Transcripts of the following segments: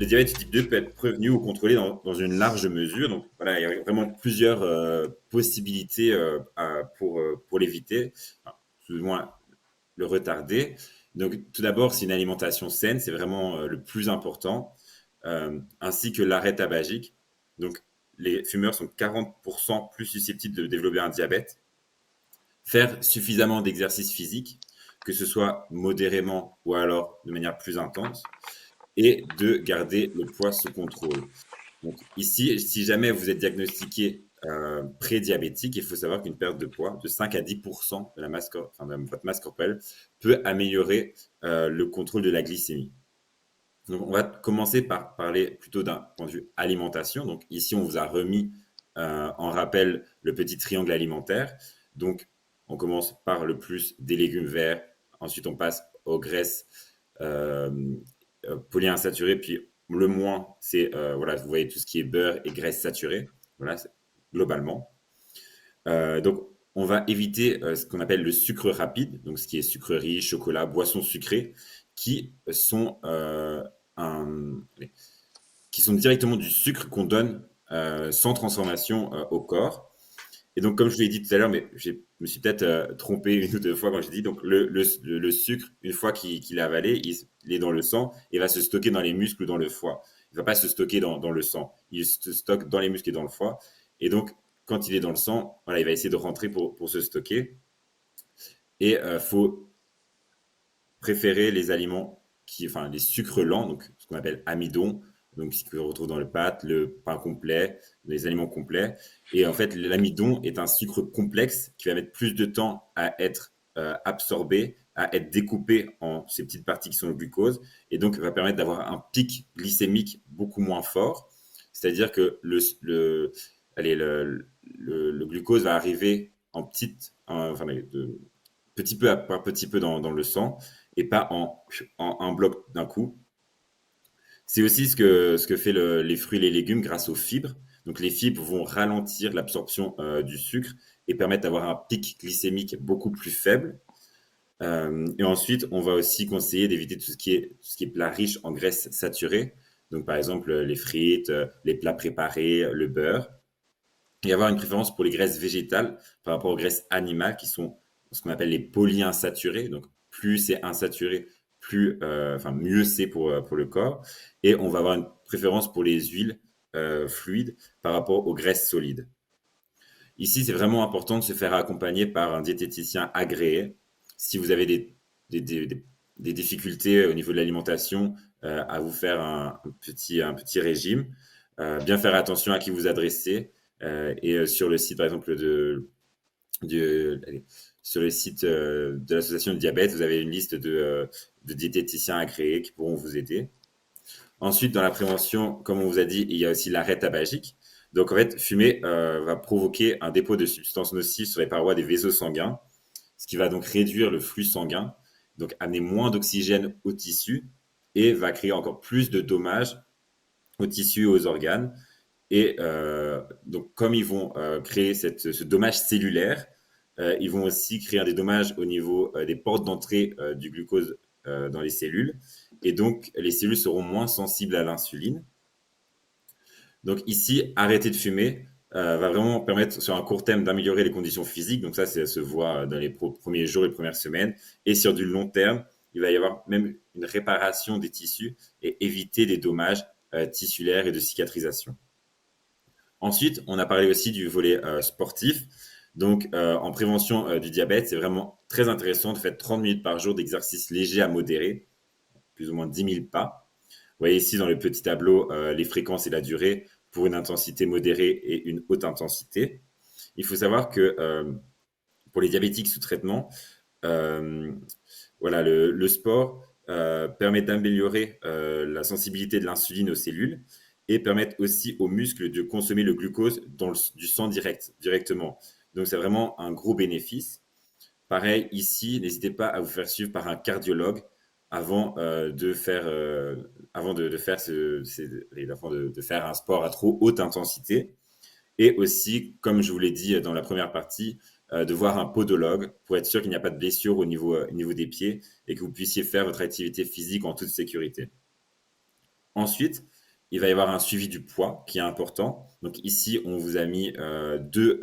le diabète type 2 peut être prévenu ou contrôlé dans une large mesure. Donc voilà, il y a vraiment plusieurs possibilités pour l'éviter, enfin, plus ou moins le retarder. Donc tout d'abord, c'est une alimentation saine, c'est vraiment le plus important, ainsi que l'arrêt tabagique. Donc les fumeurs sont 40% plus susceptibles de développer un diabète. Faire suffisamment d'exercice physique, que ce soit modérément ou alors de manière plus intense, et de garder le poids sous contrôle. Donc ici, si jamais vous êtes diagnostiqué prédiabétique, il faut savoir qu'une perte de poids de 5 à 10% de, enfin, de votre masse corporelle peut améliorer le contrôle de la glycémie. Donc on va commencer par parler plutôt d'un point de vue alimentation. Donc ici, on vous a remis en rappel le petit triangle alimentaire. Donc on commence par le plus des légumes verts, ensuite on passe aux graisses euh, polyinsaturées, puis le moins, c'est, voilà, vous voyez tout ce qui est beurre et graisse saturée, voilà, globalement. Donc, on va éviter ce qu'on appelle le sucre rapide, donc ce qui est sucreries, chocolat, boissons sucrées, qui sont, un, qui sont directement du sucre qu'on donne sans transformation au corps. Et donc, comme je vous l'ai dit tout à l'heure, mais je me suis peut-être trompé une ou deux fois quand j'ai dit, donc le sucre, une fois qu'il est avalé, il est dans le sang et va se stocker dans les muscles ou dans le foie. Il ne va pas se stocker dans le sang. Il se stocke dans les muscles et dans le foie. Et donc, quand il est dans le sang, voilà, il va essayer de rentrer pour se stocker. Et il faut préférer les aliments enfin, les sucres lents, donc ce qu'on appelle amidon, donc ce qu'on retrouve dans le pâte, le pain complet, les aliments complets. Et en fait, l'amidon est un sucre complexe qui va mettre plus de temps à être absorbé, à être découpé en ces petites parties qui sont le glucose, et donc va permettre d'avoir un pic glycémique beaucoup moins fort. C'est-à-dire que allez, le glucose va arriver en enfin, petit peu par petit peu dans le sang et pas en un bloc d'un coup. C'est aussi ce que fait les fruits et les légumes grâce aux fibres. Donc les fibres vont ralentir l'absorption du sucre et permettre d'avoir un pic glycémique beaucoup plus faible. Et ensuite, on va aussi conseiller d'éviter tout ce qui est plat riche en graisses saturées. Donc par exemple les frites, les plats préparés, le beurre. Et avoir une préférence pour les graisses végétales par rapport aux graisses animales qui sont ce qu'on appelle les polyinsaturés. Donc, plus c'est insaturé, enfin, mieux c'est pour le corps. Et on va avoir une préférence pour les huiles fluides par rapport aux graisses solides. Ici, c'est vraiment important de se faire accompagner par un diététicien agréé. Si vous avez des difficultés au niveau de l'alimentation, à vous faire un petit régime, bien faire attention à qui vous adressez. Et sur le site, par exemple, allez, sur le site de l'association de diabète, vous avez une liste de diététiciens agréés qui pourront vous aider. Ensuite, dans la prévention, comme on vous a dit, il y a aussi l'arrêt tabagique. Donc, en fait, fumer va provoquer un dépôt de substances nocives sur les parois des vaisseaux sanguins, ce qui va donc réduire le flux sanguin, donc amener moins d'oxygène aux tissus et va créer encore plus de dommages aux tissus et aux organes. Et donc, comme ils vont créer ce dommage cellulaire, ils vont aussi créer des dommages au niveau des portes d'entrée du glucose dans les cellules. Et donc, les cellules seront moins sensibles à l'insuline. Donc ici, arrêter de fumer va vraiment permettre sur un court terme d'améliorer les conditions physiques. Donc ça se voit dans les premiers jours et les premières semaines. Et sur du long terme, il va y avoir même une réparation des tissus et éviter des dommages tissulaires et de cicatrisation. Ensuite, on a parlé aussi du volet sportif. Donc, en prévention du diabète, c'est vraiment très intéressant de faire 30 minutes par jour d'exercice léger à modéré, plus ou moins 10 000 pas. Vous voyez ici dans le petit tableau les fréquences et la durée pour une intensité modérée et une haute intensité. Il faut savoir que pour les diabétiques sous traitement, euh, voilà, le sport permet d'améliorer la sensibilité de l'insuline aux cellules et permettre aussi aux muscles de consommer le glucose du sang directement. Donc c'est vraiment un gros bénéfice. Pareil, ici, n'hésitez pas à vous faire suivre par un cardiologue avant de faire de faire un sport à trop haute intensité. Et aussi, comme je vous l'ai dit dans la première partie, de voir un podologue pour être sûr qu'il n'y a pas de blessure au niveau des pieds et que vous puissiez faire votre activité physique en toute sécurité. Ensuite, il va y avoir un suivi du poids qui est important. Donc ici, on vous a mis deux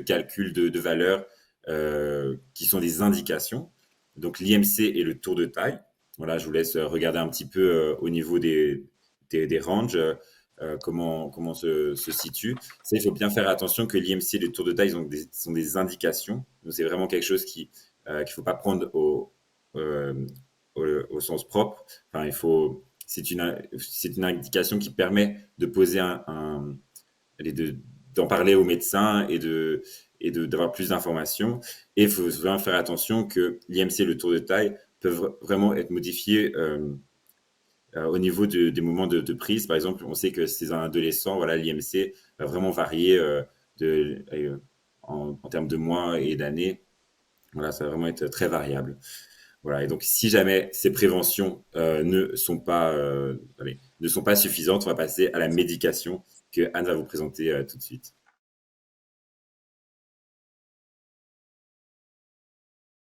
calculs de valeurs qui sont des indications. Donc l'IMC et le tour de taille. Voilà, je vous laisse regarder un petit peu au niveau des ranges, comment se situe. Ça, il faut bien faire attention que l'IMC et le tour de taille sont des indications. Donc c'est vraiment quelque chose qu'il ne faut pas prendre euh, au sens propre. Enfin, c'est une indication qui permet de poser d'en parler au médecin d'avoir plus d'informations. Et il faut vraiment faire attention que l'IMC et le tour de taille peuvent vraiment être modifiés au niveau des moments de prise. Par exemple, on sait que c'est un adolescent, voilà, l'IMC va vraiment varier en termes de mois et d'années. Voilà, ça va vraiment être très variable. Voilà, et donc si jamais ces préventions ne sont pas suffisantes, on va passer à la médication que Anne va vous présenter tout de suite.